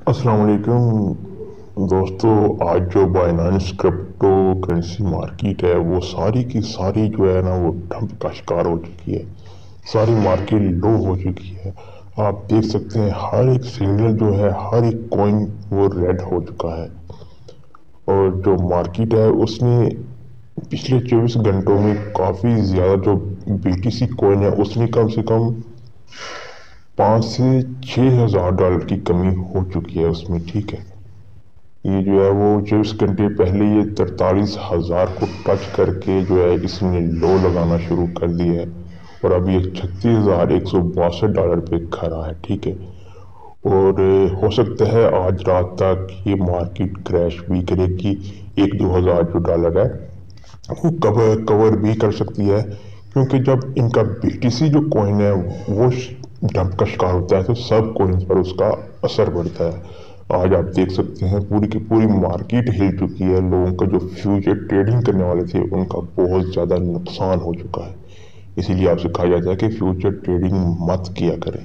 अस्सलाम वालेकुम दोस्तों। आज जो बाइनेंस क्रिप्टो करेंसी मार्केट है वो सारी की सारी जो है ना वो डंप का शिकार हो चुकी है। सारी मार्केट लो हो चुकी है। आप देख सकते हैं हर एक सिग्नल जो है हर एक कॉइन वो रेड हो चुका है। और जो मार्केट है उसमें पिछले 24 घंटों में काफ़ी ज़्यादा जो BTC कॉइन है उसमें कम से कम 5 से 6 हज़ार डॉलर की कमी हो चुकी है उसमें। ठीक है, ये जो है वो 24 घंटे पहले ये 43 हज़ार को टच करके जो है इसने लो लगाना शुरू कर दिया है और अभी ये 36,162 डॉलर पे खड़ा है। ठीक है, और हो सकता है आज रात तक ये मार्केट क्रैश भी करेगी। 1-2 हज़ार जो डॉलर है वो कवर कवर भी कर सकती है, क्योंकि जब इनका BTC जो कॉइन है वो डंप का शिकार होता है तो सब कॉइन्स पर उसका असर पड़ता है। आज आप देख सकते हैं पूरी की पूरी मार्केट हिल चुकी है। लोगों का जो फ्यूचर ट्रेडिंग करने वाले थे उनका बहुत ज़्यादा नुकसान हो चुका है। इसीलिए आपसे कहा जाता है कि फ्यूचर ट्रेडिंग मत किया करें।